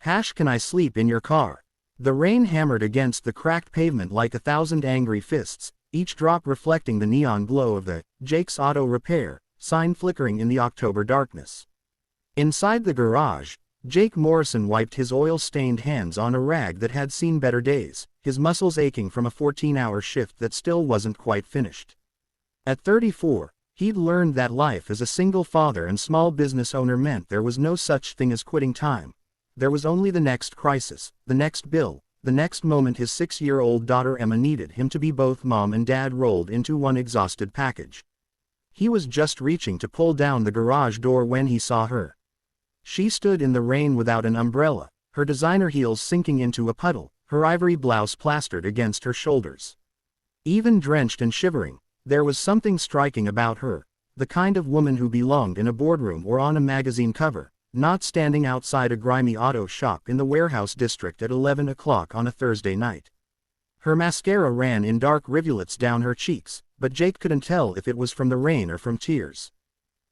Can I sleep in your car? The rain hammered against the cracked pavement like 1,000 angry fists, each drop reflecting the neon glow of the Jake's Auto Repair sign flickering in the October darkness. Inside the garage, Jake Morrison wiped his oil-stained hands on a rag that had seen better days, his muscles aching from a 14-hour shift that still wasn't quite finished. At 34, he'd learned that life as a single father and small business owner meant there was no such thing as quitting time. There was only the next crisis, the next bill, the next moment his 6-year-old daughter Emma needed him to be both mom and dad rolled into one exhausted package. He was just reaching to pull down the garage door when he saw her. She stood in the rain without an umbrella, her designer heels sinking into a puddle, her ivory blouse plastered against her shoulders. Even drenched and shivering, there was something striking about her, the kind of woman who belonged in a boardroom or on a magazine cover, not standing outside a grimy auto shop in the warehouse district at 11 o'clock on a Thursday night. Her mascara ran in dark rivulets down her cheeks, but Jake couldn't tell if it was from the rain or from tears.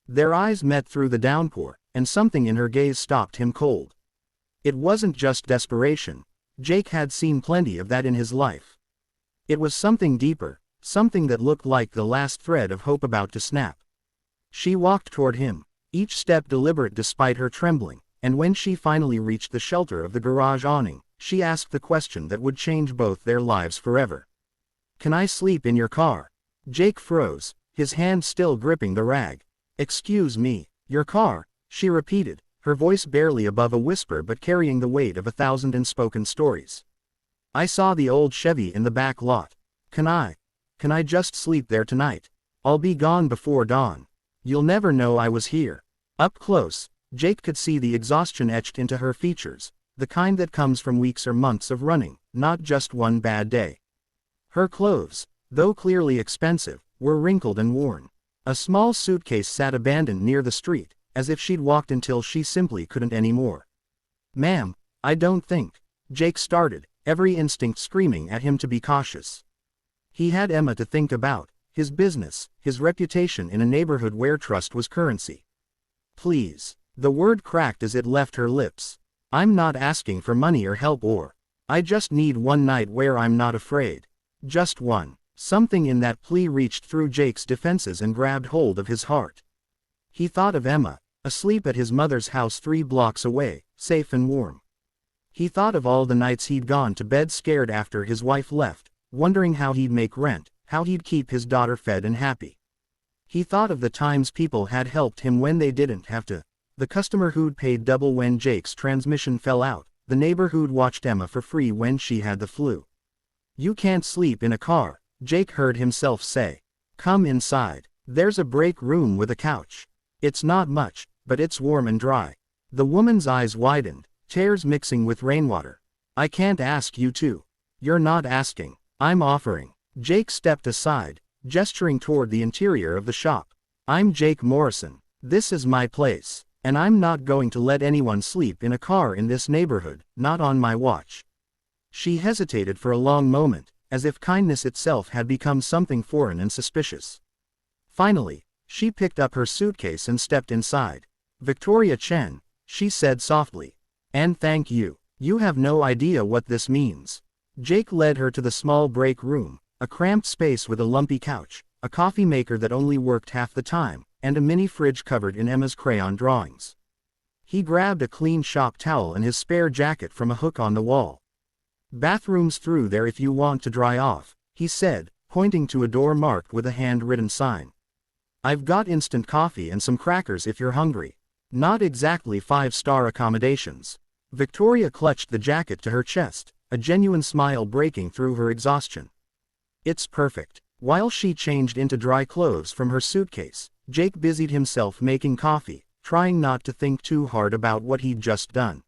Their eyes met through the downpour, and something in her gaze stopped him cold. It wasn't just desperation. Jake had seen plenty of that in his life. It was something deeper, something that looked like the last thread of hope about to snap. She walked toward him, each step deliberate despite her trembling, and when she finally reached the shelter of the garage awning, she asked the question that would change both their lives forever. Can I sleep in your car? Jake froze, his hand still gripping the rag. Excuse me, your car, she repeated, her voice barely above a whisper but carrying the weight of 1,000 unspoken stories. I saw the old Chevy in the back lot. Can I just sleep there tonight? I'll be gone before dawn. You'll never know I was here. Up close, Jake could see the exhaustion etched into her features, the kind that comes from weeks or months of running, not just one bad day. Her clothes, though clearly expensive, were wrinkled and worn. A small suitcase sat abandoned near the street, as if she'd walked until she simply couldn't anymore. Ma'am, I don't think. Jake started, every instinct screaming at him to be cautious. He had Emma to think about, his business, his reputation in a neighborhood where trust was currency. Please. The word cracked as it left her lips. I'm not asking for money or help I just need one night where I'm not afraid. Just one. Something in that plea reached through Jake's defenses and grabbed hold of his heart. He thought of Emma, asleep at his mother's house 3 blocks away, safe and warm. He thought of all the nights he'd gone to bed scared after his wife left, wondering how he'd make rent, how he'd keep his daughter fed and happy. He thought of the times people had helped him when they didn't have to. The customer who'd paid double when Jake's transmission fell out, the neighbor who'd watched Emma for free when she had the flu. You can't sleep in a car, Jake heard himself say. Come inside. There's a break room with a couch. It's not much, but it's warm and dry. The woman's eyes widened, tears mixing with rainwater. I can't ask you to. You're not asking. I'm offering. Jake stepped aside, gesturing toward the interior of the shop. I'm Jake Morrison. This is my place. And I'm not going to let anyone sleep in a car in this neighborhood, not on my watch. She hesitated for a long moment, as if kindness itself had become something foreign and suspicious. Finally, she picked up her suitcase and stepped inside. Victoria Chen, she said softly. And thank you. You have no idea what this means. Jake led her to the small break room, a cramped space with a lumpy couch, a coffee maker that only worked half the time, and a mini fridge covered in Emma's crayon drawings. He grabbed a clean shop towel and his spare jacket from a hook on the wall. Bathrooms through there if you want to dry off, he said, pointing to a door marked with a hand-written sign. I've got instant coffee and some crackers if you're hungry. Not exactly 5-star accommodations. Victoria clutched the jacket to her chest, a genuine smile breaking through her exhaustion. It's perfect. While she changed into dry clothes from her suitcase, Jake busied himself making coffee, trying not to think too hard about what he'd just done.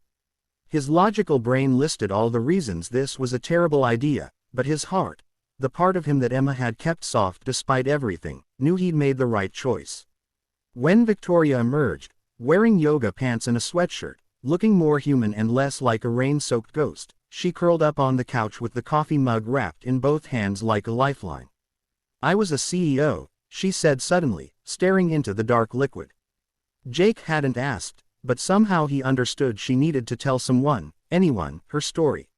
His logical brain listed all the reasons this was a terrible idea, but his heart, the part of him that Emma had kept soft despite everything, knew he'd made the right choice. When Victoria emerged, wearing yoga pants and a sweatshirt, looking more human and less like a rain-soaked ghost, she curled up on the couch with the coffee mug wrapped in both hands like a lifeline. I was a CEO, she said suddenly, staring into the dark liquid. Jake hadn't asked, but somehow he understood she needed to tell someone, anyone, her story.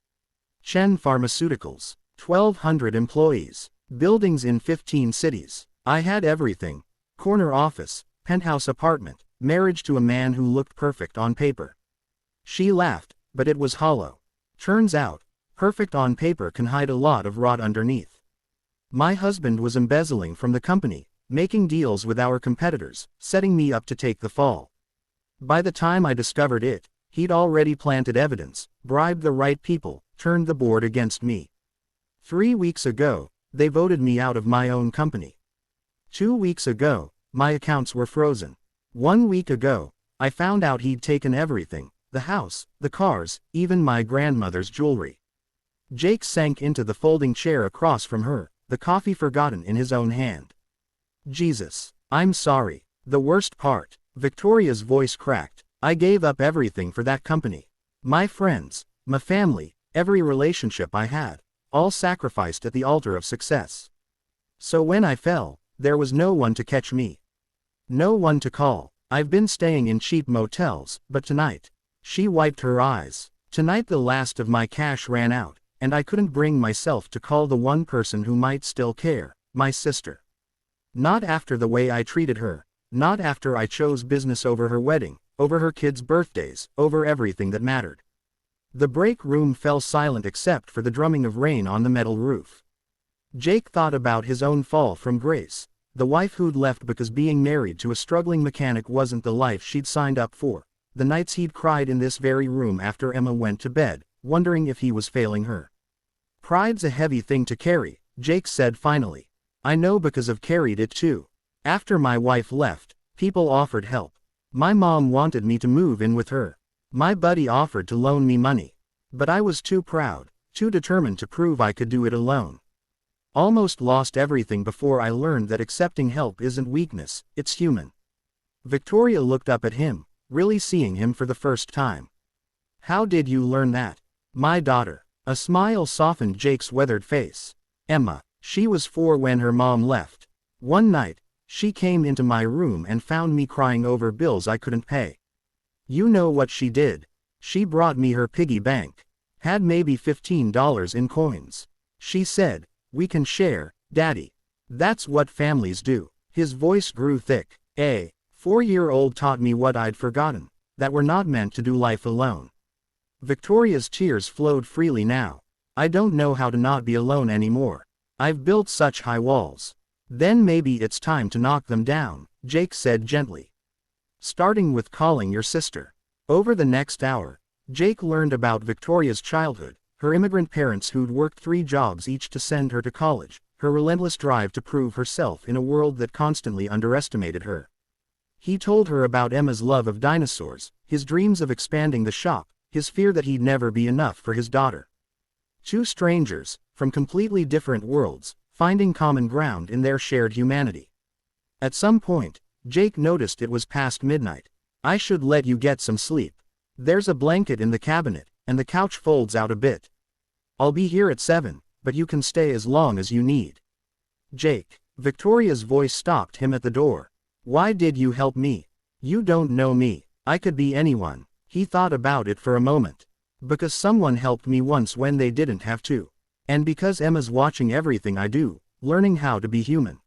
Chen Pharmaceuticals. 1,200 employees. Buildings in 15 cities. I had everything. Corner office, penthouse apartment, marriage to a man who looked perfect on paper. She laughed, but it was hollow. Turns out, perfect on paper can hide a lot of rot underneath. My husband was embezzling from the company, making deals with our competitors, setting me up to take the fall. By the time I discovered it, he'd already planted evidence, bribed the right people, turned the board against me. 3 weeks ago, they voted me out of my own company. 2 weeks ago, my accounts were frozen. 1 week ago, I found out he'd taken everything, the house, the cars, even my grandmother's jewelry. Jake sank into the folding chair across from her, the coffee forgotten in his own hand. Jesus, I'm sorry. The worst part, Victoria's voice cracked. I gave up everything for that company. My friends, my family, every relationship I had, all sacrificed at the altar of success. So when I fell, there was no one to catch me. No one to call. I've been staying in cheap motels, but tonight, she wiped her eyes. Tonight the last of my cash ran out, and I couldn't bring myself to call the one person who might still care, my sister. Not after the way I treated her, not after I chose business over her wedding, over her kids' birthdays, over everything that mattered. The break room fell silent except for the drumming of rain on the metal roof. Jake thought about his own fall from grace, the wife who'd left because being married to a struggling mechanic wasn't the life she'd signed up for, the nights he'd cried in this very room after Emma went to bed, wondering if he was failing her. Pride's a heavy thing to carry, Jake said finally. I know because I've carried it too. After my wife left, people offered help. My mom wanted me to move in with her. My buddy offered to loan me money. But I was too proud, too determined to prove I could do it alone. Almost lost everything before I learned that accepting help isn't weakness, it's human. Victoria looked up at him, really seeing him for the first time. How did you learn that? My daughter. A smile softened Jake's weathered face. Emma. She was 4 when her mom left. One night, she came into my room and found me crying over bills I couldn't pay. You know what she did? She brought me her piggy bank. Had maybe $15 in coins. She said, "We can share, Daddy." That's what families do. His voice grew thick. A 4-year-old taught me what I'd forgotten, that we're not meant to do life alone. Victoria's tears flowed freely now. I don't know how to not be alone anymore. I've built such high walls. Then maybe it's time to knock them down, Jake said gently. Starting with calling your sister. Over the next hour, Jake learned about Victoria's childhood, her immigrant parents who'd worked 3 jobs each to send her to college, her relentless drive to prove herself in a world that constantly underestimated her. He told her about Emma's love of dinosaurs, his dreams of expanding the shop, his fear that he'd never be enough for his daughter. 2 strangers, from completely different worlds, finding common ground in their shared humanity. At some point, Jake noticed it was past midnight. I should let you get some sleep. There's a blanket in the cabinet, and the couch folds out a bit. I'll be here at 7, but you can stay as long as you need. Jake. Victoria's voice stopped him at the door. Why did you help me? You don't know me. I could be anyone. He thought about it for a moment. Because someone helped me once when they didn't have to. And because Emma's watching everything I do, learning how to be human.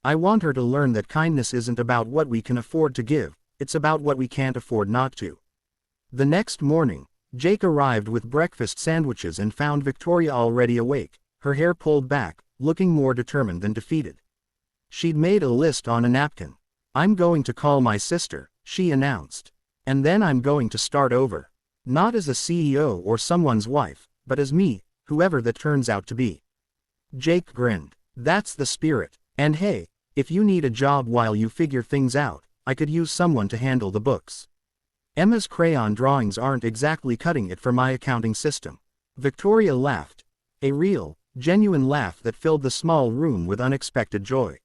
I want her to learn that kindness isn't about what we can afford to give, it's about what we can't afford not to. The next morning, Jake arrived with breakfast sandwiches and found Victoria already awake, her hair pulled back, looking more determined than defeated. She'd made a list on a napkin. I'm going to call my sister, she announced. And then I'm going to start over. Not as a CEO or someone's wife, but as me, whoever that turns out to be. Jake grinned. That's the spirit. And hey, if you need a job while you figure things out, I could use someone to handle the books. Emma's crayon drawings aren't exactly cutting it for my accounting system. Victoria laughed. A real, genuine laugh that filled the small room with unexpected joy.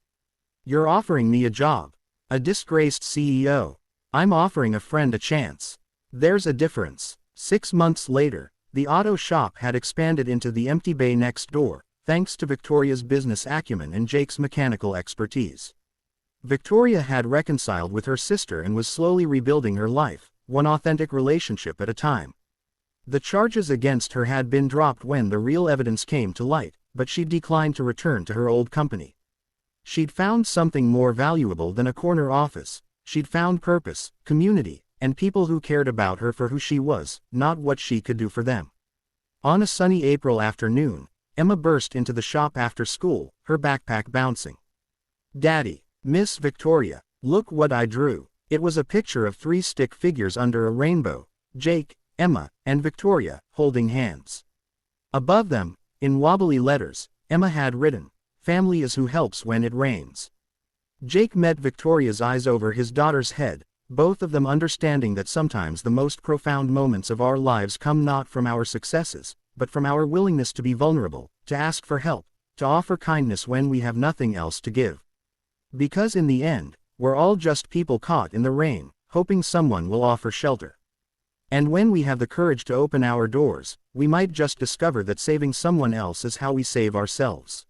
You're offering me a job. A disgraced CEO. I'm offering a friend a chance. There's a difference. 6 months later, the auto shop had expanded into the empty bay next door, thanks to Victoria's business acumen and Jake's mechanical expertise. Victoria had reconciled with her sister and was slowly rebuilding her life, one authentic relationship at a time. The charges against her had been dropped when the real evidence came to light, but she'd declined to return to her old company. She'd found something more valuable than a corner office. She'd found purpose, community, and people who cared about her for who she was, not what she could do for them. On a sunny April afternoon, Emma burst into the shop after school, her backpack bouncing. "Daddy, Miss Victoria, look what I drew." It was a picture of 3 stick figures under a rainbow: Jake, Emma, and Victoria, holding hands. Above them, in wobbly letters, Emma had written, "Family is who helps when it rains." Jake met Victoria's eyes over his daughter's head, both of them understanding that sometimes the most profound moments of our lives come not from our successes, but from our willingness to be vulnerable, to ask for help, to offer kindness when we have nothing else to give. Because in the end, we're all just people caught in the rain, hoping someone will offer shelter. And when we have the courage to open our doors, we might just discover that saving someone else is how we save ourselves.